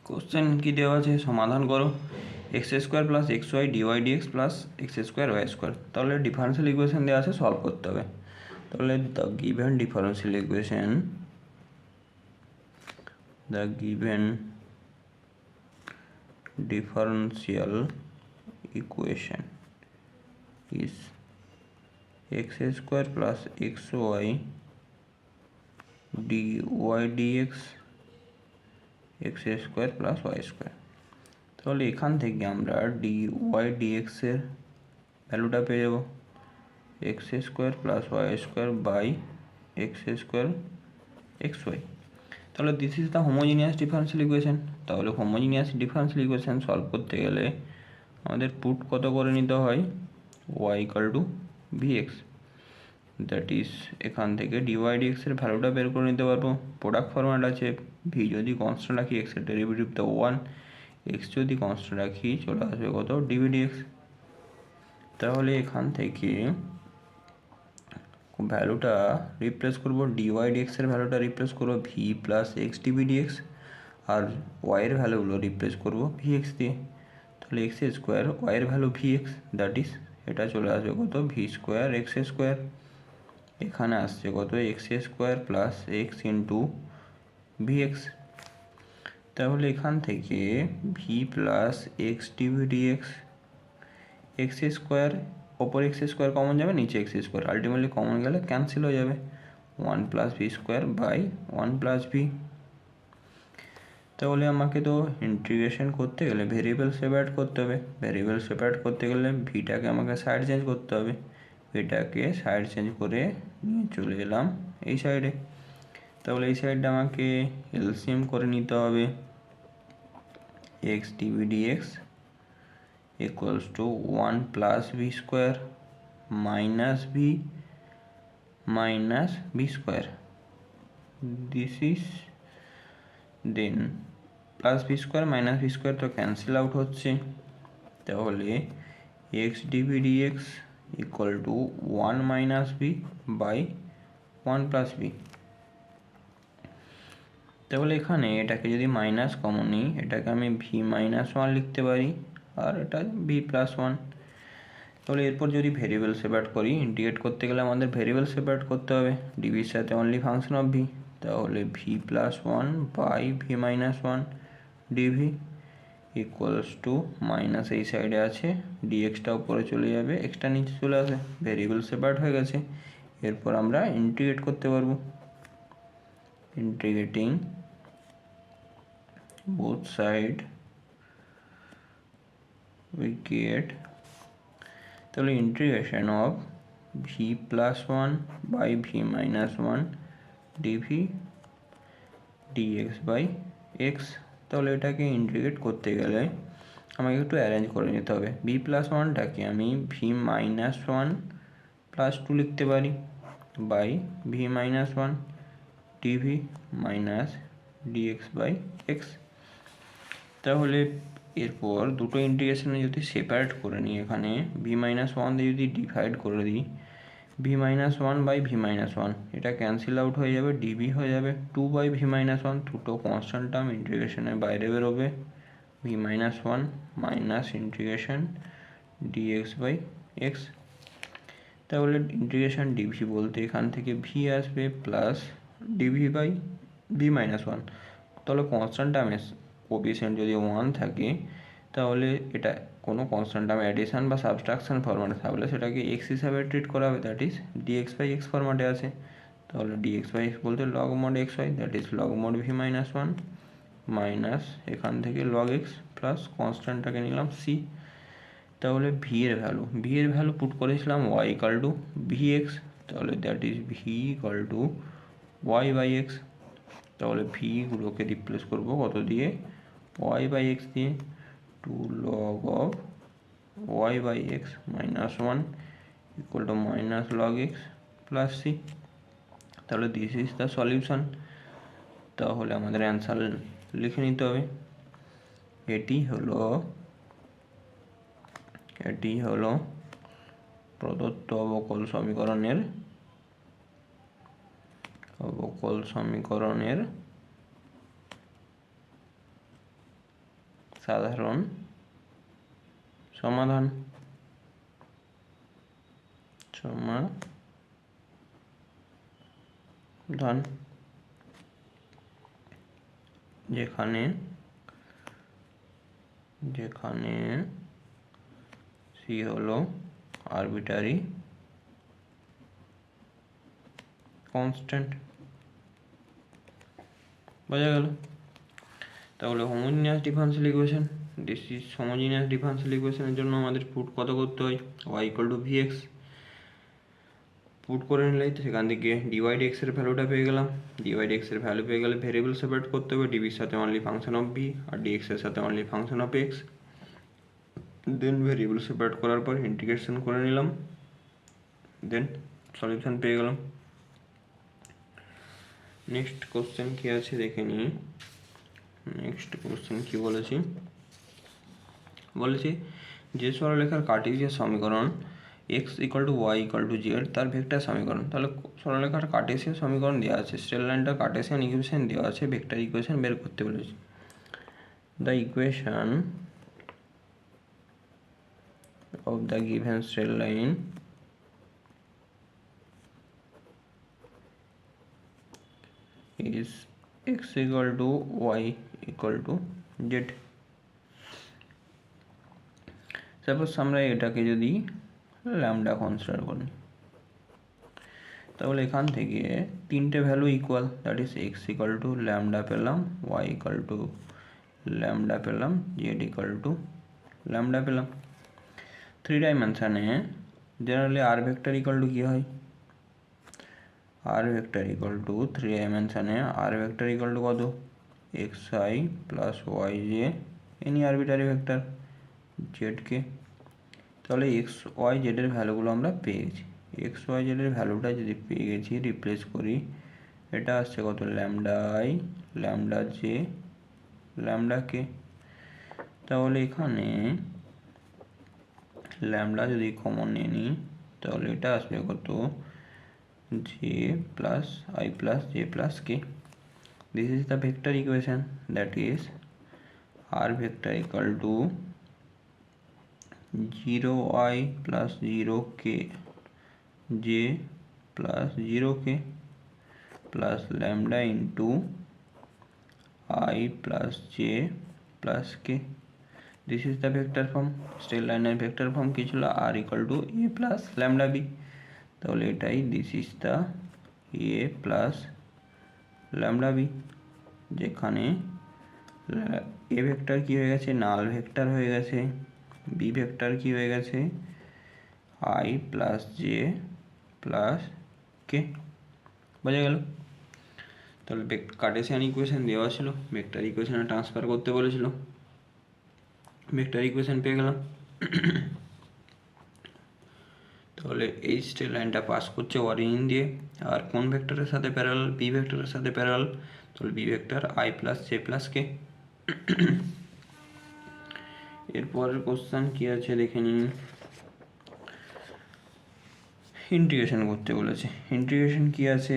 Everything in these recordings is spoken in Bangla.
কোশ্চেন কি দেওয়া আছে, সমাধান করো x square plus x y dy dx plus x square y square. তাহলে ডিফারেন্সিয়াল ইকুয়েশন দেওয়া আছে, সলভ করতে হবে। তাহলে the given differential equation, the given differential equation is x square plus xy dy dx x square plus y square। তাহলে এখান থেকে আমরা dy dx এর ভ্যালুটা পেয়ে যাব x square plus y square by x square x y. তাহলে this is the homogeneous differential equation. তাহলে হোমোজিনিয়াস ডিফারেন্সিয়াল ইকুয়েশন সলভ করতে গেলে আমাদের পুট কত করে নিতে হয়, y equal to vx, that is এখান থেকে ডিওয়াই ডিএক্স এর ভ্যালুটা বের করে নিতে পারবো। প্রোডাক্ট ফরম্যাট আছে, ভি যদি কনস্ট্যান্ট রাখি এক্স এর ডেরিভেটিভ তো 1, এক্স যদি কনস্ট্যান্ট রাখি চলে আসবে কত ডিভি ডিএক্স। তাহলে এখান থেকে ভ্যালুটা রিপ্লেস করবো, ডিওয়াই ডিএক্স এর ভ্যালুটা রিপ্লেস করবো v plus x dv dx, আর ওয়াই এর ভ্যালুগুলো রিপ্লেস করবো ভি এক্স দিয়ে। তাহলে এক্স স্কোয়ার ওয়াই এর value v x, that is এটা চলে আসবে কত ভি স্কোয়ার এক্স স্কোয়ার, এখানে আসছে কত x square plus x into v x. তাহলে এখান থেকে v plus x dv dx, x square ওপর এক্স স্কোয়ার কমন যাবে, নিচে এক্স স্কোয়ার আলটিমেটলি কমন গেলে ক্যান্সেল হয়ে যাবে, 1 plus v square by 1 plus v. তাহলে আমাকে তো ইন্টিগ্রেশন করতে গেলে ভেরিয়েবল সেপারেট করতে হবে, ভেরিয়েবল সেপারেট করতে গেলে ভিটাকে আমাকে সাইড চেঞ্জ করতে হবে, ভিটাকে সাইড চেঞ্জ করে নিয়ে চলে এলাম এই সাইডে। তাহলে এই সাইডটা আমাকে এলসিএম করে নিতে হবে, x dv dx equals to 1 plus v square minus v square, this is then plus v square minus v square তো cancel out হচ্ছে, তাহলে x dv dx equal to 1 minus v by 1 plus v। তাহলে এখানে এটাকে যদি মাইনাস কমন নিই, এটাকে আমি ভি মাইনাস 1 লিখতে পারি আর এটা ভি প্লাস 1। তাহলে এরপর যদি ভেরিয়েবল সেপারেট করি, ইন্টিগ্রেট করতে গেলে আমাদের ভেরিয়েবল সেপারেট করতে হবে, ডিভির সাথে অনলি ফাংশন অফ ভি, তাহলে v plus 1 by v minus 1 dv equals to minus এই সাইডে আছে, ডিএক্সটা উপরে চলে যাবে, এক্সটা নিচে চলে আসে, ভেরিয়েবল সেপারেট হয়ে গেছে। এরপর আমরা ইন্টিগ্রেট করতে পারবো, integrating both side we get, তাহলে integration of v plus 1 by v minus 1 dv dx by x. তাহলে এটাকে ইন্টিগ্রেট করতে গেলে আমাকে একটু অ্যারেঞ্জ করে নিতে হবে, ভি প্লাস 1টাকে আমি ভি মাইনাস 1 প্লাস 2 লিখতে পারি by v minus 1 dv minus dx by x. তাহলে এরপর দুটো ইন্টিগ্রেশনে যদি সেপারেট করে নিই, এখানে ভি মাইনাস 1 দিয়ে যদি ডিভাইড করে দিই, v minus 1 by v minus 1 এটা ক্যান্সেল আউট হয়ে যাবে, ডিভি হয়ে যাবে 2 বাই ভি মাইনাস 1, দুটো কনস্ট্যান্ট টার্ম ইন্টিগ্রেশনের বাইরে বেরোবে, v minus 1 minus integration dx by x. তাহলে ইন্টিগ্রেশন ডিভি বলতে এখান থেকে ভি আসবে plus dv by v minus 1। তাহলে কনস্ট্যান্ট টার্মের কোএফিসিয়েন্ট যদি 1 থাকে তাহলে এটা কোনো কনস্ট্যান্ট টার্ম অ্যাডিশন বা সাবট্রাকশন ফরম্যাটে থাকলে সেটাকে এক্স হিসাবে ট্রিট করা হবে, that is dx by x ফরম্যাটে আছে। তাহলে ডিএক্স বাই এক্স বলতে log mod x y, that is log mod v minus 1 minus এখান থেকে লগ এক্স প্লাস কনস্ট্যান্টটাকে নিলাম সি। তাহলে ভি এর ভ্যালু পুট করেছিলাম y equal to v x, তাহলে that is v equal to y by x. তাহলে ভিগুলোকে রিপ্লেস করবো কত দিয়ে, ওয়াই বাই এক্স দিয়ে, 2 log of y by x minus 1 equal to minus log x plus c। তাহলে দিস ইজ দ্য সলিউশন। তাহলে আমাদের অ্যান্সার লিখে নিতে হবে, এটি হলো প্রদত্ত অবকল সমীকরণের সাধারণ সমাধান যেখানে সি হলো আরবিটারি কনস্ট্যান্ট। বোঝা গেল? তাহলে homogeneous differential equation, this is homogeneous differential ইকুয়েশনের জন্য আমাদের পুট কত করতে হয়, y equal to vx put করে নিলেই তো সেখান থেকে ডিভাইড এক্স এর ভ্যালুটা পেয়ে গেলাম। ডিভাইড এক্স এর ভ্যালু পেয়ে গেলে ভেরিয়েবল সেপারেট করতে হবে, ডিবির সাথে অনলি ফাংশন অফ ভি আর ডিএক্স এর সাথে only function of x. Then variable separate করার পর ইন্টিগ্রেশন করে নিলাম, দেন সলিউশন পেয়ে গেলাম। নেক্সট কোশ্চেন কি আছে দেখে নিই। নেক্সট কোশ্চেন কি বলেছি, যে সরলরেখার কার্টেসিয়ান সমীকরণ x equal to y equal to z তার ভেক্টর সমীকরণ। তাহলে সরলরেখার কার্টেসিয়ান সমীকরণ দেওয়া আছে, স্ট্রেট লাইনটার কার্টেসিয়ান ইকুয়েশন দেওয়া আছে, ভেক্টর ইকুয়েশন বের করতে বলেছি। The equation of the given straight line is x equal to y equal to z. Suppose আমরা এটাকে যদি ল্যামডা কনসিডার করি, তাহলে এখান থেকে তিনটে value equal, that is x equal to lambda পেলাম, ওয়াই ইকুয়াল টু ল্যামডা পেলাম, জেড ইকুয়াল টু ল্যামডা পেলাম। 3 ডাইমেনশানে generally r vector equal to কী হয়, আর ভেক্টর ইকুয়াল টু 3 ডাইমেনশানে আর ভেক্টর ইকুয়াল টু কত, x i plus y j any arbitrary vector জেডকে। তাহলে এক্স ওয়াই জেডের ভ্যালুগুলো আমরা পেয়ে গেছি। এক্স ওয়াই জেডের ভ্যালুটা যদি পেয়ে গেছি, রিপ্লেস করি, এটা আসছে কত, lambda i, lambda j, lambda k. তাহলে এখানে ল্যামডা যদি কমন নিয়ে নিই, তাহলে এটা আসবে কত, j plus i plus j plus k. This is the vector equation, that is r vector equal to 0i plus 0k j plus 0k plus lambda into I plus j plus k. This is the vector form. Straight line vector form কি ছিল, r equal to a plus lambda b। তাহলে এটাই this is the a plus lambda b, যেখানে a ভেক্টর কি হয়ে গেছে, নাল ভেক্টর হয়ে গেছে, বি ভেক্টর কি হয়ে গেছে, আই প্লাস জে প্লাস কে। বোঝা গেল? তাহলে কার্টেসিয়ান ইকুয়েশন দেওয়া ছিল, ভেক্টর ইকুয়েশনে ট্রান্সফার করতে বলেছিল, ভেক্টর ইকুয়েশন পেয়ে গেলাম। তাহলে এই স্ট্রেট লাইনটা পাস করছে অরিজিন দিয়ে, আর কোন ভেক্টরের সাথে প্যারালাল, বি ভেক্টরের সাথে প্যারালাল। তাহলে b vector i plus j plus k. এরপরের কোশ্চেন কি আছে দেখে নিন। ইন্টিগ্রেশন করতে বলেছে। ইন্টিগ্রেশন কি আছে,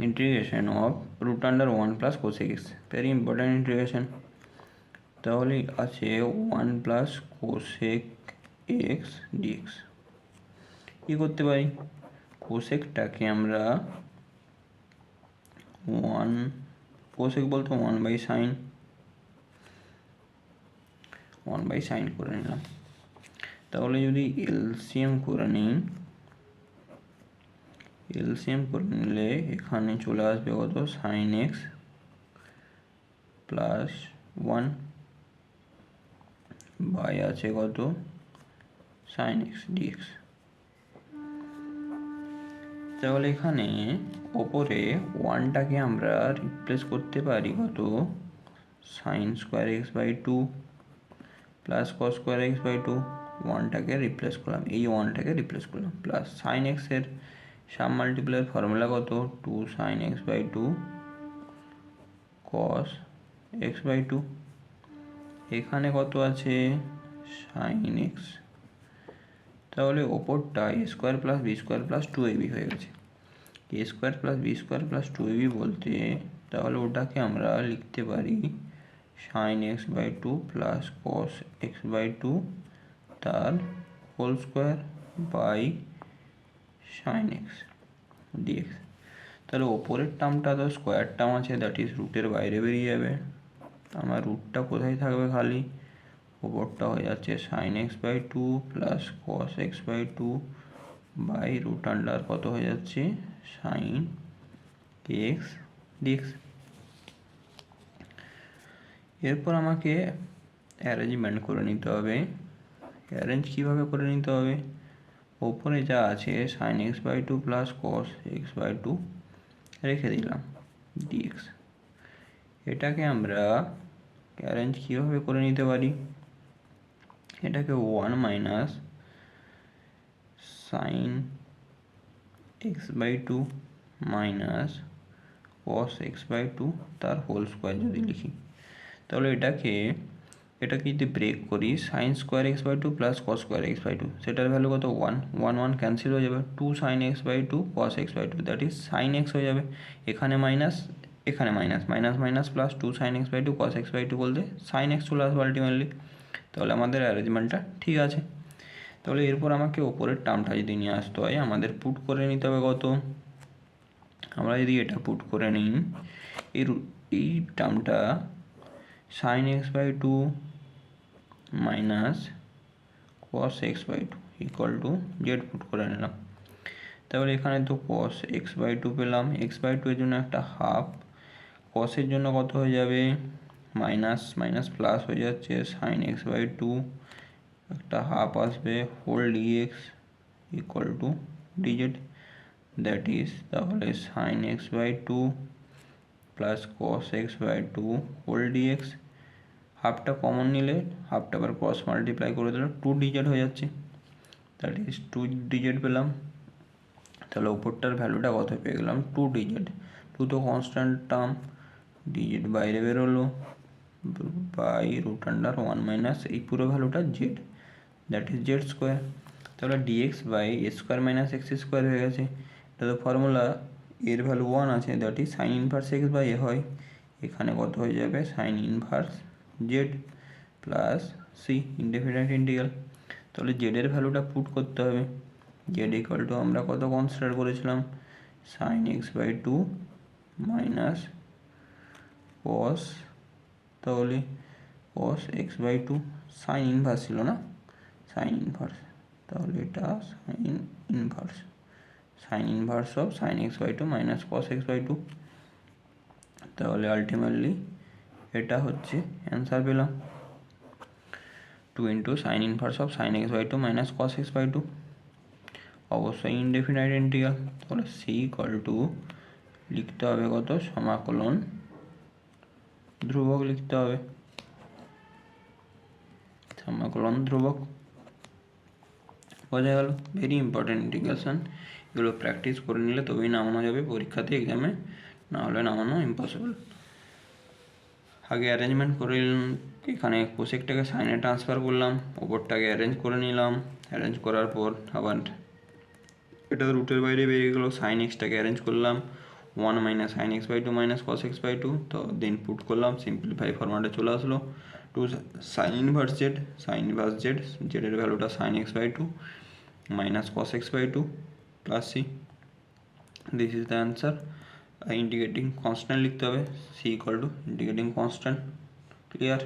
integration of root under 1 plus cosec x, very important integration. তাহলে আছে 1 প্লাস কোসেক এক্স ডিএক্স। কী করতে পারি, কোসেকটাকে আমরা 1 কোসেক বলতে 1 বাই সাইন করে নিলাম। তাহলে যদি এলসিএম করে নিই, এলসিএম করে নিলে এখানে চলে আসবে কত, সাইন এক্স প্লাস 1 বাই আছে কত, সাইন এক্স ডিএক্স। তাহলে এখানে ওপরে 1টাকে আমরা রিপ্লেস করতে পারি কত, sine square x by 2 plus cos square x by 2। 1টাকে রিপ্লেস করলাম, এই 1টাকে রিপ্লেস করলাম, প্লাস সাইন এক্সের সাম মাল্টিপ্লাইয়ের ফর্মুলা কত, 2 sine x by 2 cos x by 2। এখানে কত আছে, সাইন এক্স। তাহলে ওপরটা a square plus b square plus 2ab হয়ে গেছে। A square plus b square plus 2ab বলতে তাহলে ওটাকে আমরা লিখতে পারি sine x by two plus cos x by two তার whole square by sine x dx. তাহলে ওপরের টার্মটা তো স্কোয়ার টার্ম আছে, দ্যাট ইজ রুটের বাইরে বেরিয়ে যাবে। আমার রুটটা কোথায় থাকবে খালি, ওপরটা হয়ে যাচ্ছে sine x by two plus cos x by two by root under কত হয়ে যাচ্ছে সাইন এক্স ডিএক্স। এরপর আমাকে অ্যারেঞ্জমেন্ট করে নিতে হবে। অ্যারেঞ্জ কীভাবে করে নিতে হবে, ওপরে যা আছে sine x by two plus cos x by two রেখে দিলাম ডিএক্স। এটাকে আমরা অ্যারেঞ্জ কীভাবে করে নিতে পারি, এটাকে 1 minus sine x by two minus cos x by two তার হোল স্কোয়ার যদি লিখি, তাহলে এটাকে যদি ব্রেক করি sine square x by two plus cos square x by two, সেটার ভ্যালু কত 1, 1 1 ক্যান্সেল হয়ে যাবে, 2 sine x by two cos x by two that is sine x হয়ে যাবে, এখানে মাইনাস এখানে minus, minus minus plus 2 sine x by two cos x by two বলতে সাইন এক্স চলে আসবে আলটিমেটলি। তাহলে আমাদের অ্যারেঞ্জমেন্টটা ঠিক আছে। তাহলে এরপর আমাকে ওপরের টার্মটা যদি নিয়ে আসতে হয় আমাদের পুট করে নিতে হবে কত, আমরা যদি এটা পুট করে নিই এই টার্মটা sine x by two minus cos x by two equal to z put করে নিলাম। তাহলে এখানে তো কস এক্স বাই টু পেলাম, এক্স বাই টু এর জন্য একটা হাফ, কসের জন্য কত হয়ে যাবে মাইনাস মাইনাস প্লাস হয়ে যাচ্ছে সাইন এক্স বাই টু, একটা হাফ আসবে whole dx equal to dz that is তাহলে sine x by two plus cos x by two whole dx, হাফটা কমন নিলে হাফটা আবার ক্রস মাল্টিপ্লাই করে দিলে 2 ডিজিট হয়ে যাচ্ছে, দ্যাট ইজ 2 ডিজিট পেলাম। তাহলে উপরটার ভ্যালুটা কত পেয়ে গেলাম 2 ডিজিট, 2 তো কনস্ট্যান্ট টার্ম, ডিজিট বাইরে বেরোলো বাই রুট আন্ডার 1 মাইনাস এই পুরো ভ্যালুটা z that is z square. তাহলে dx by a square minus x square হয়ে গেছে, এটা তো ফর্মুলা এর ভ্যালু 1 আছে that is sine inverse x by a হয়, এখানে কত হয়ে যাবে sine inverse z plus c indefinite integral. তাহলে জেডের ভ্যালুটা পুট করতে হবে, জেড ইকুয়াল টু আমরা কত কনসিডার করেছিলাম sine x by two minus cos, তাহলে cos x by two sine inverse ছিল না সাইন ইনভার্স, তাহলে এটা sine inverse of sine x by two minus cos x by two. তাহলে আলটিমেটলি এটা হচ্ছে অ্যান্সার পেলাম 2 into sine inverse of sine x by two minus cos x by two, অবশ্যই ইনডেফিনাইট ইন্টিগ্রাল। তাহলে সি ইকুয়াল টু লিখতে হবে কত সমাকলন ধ্রুবক লিখতে হবে, সমাকলন ধ্রুবক বোঝা গেল। ভেরি ইম্পর্টেন্ট ইন্টিগ্রেশন, এগুলো প্র্যাকটিস করে নিলে তবেই নামানো যাবে পরীক্ষাতে এক্সামে, না হলে নামানো ইম্পসিবল। আগে অ্যারেঞ্জমেন্ট করে নিলাম, এখানে কোসেকটাকে সাইনে ট্রান্সফার করলাম, ওপরটাকে অ্যারেঞ্জ করে নিলাম, অ্যারেঞ্জ করার পর আবার এটা রুটের বাইরে বেরিয়ে গেলো, সাইন এক্সটাকে অ্যারেঞ্জ করলাম 1 minus sine x by two minus cos x by two, তো দেন পুট করলাম সিম্পলিফাই ফরম্যাটে চলে আসলো 2 sine inverse z, sine inverse z, জেডের ভ্যালুটা sine x by two minus cos x by two plus c, this is the answer. Integrating constant লিখতে হবে, c equal to integrating constant, clear.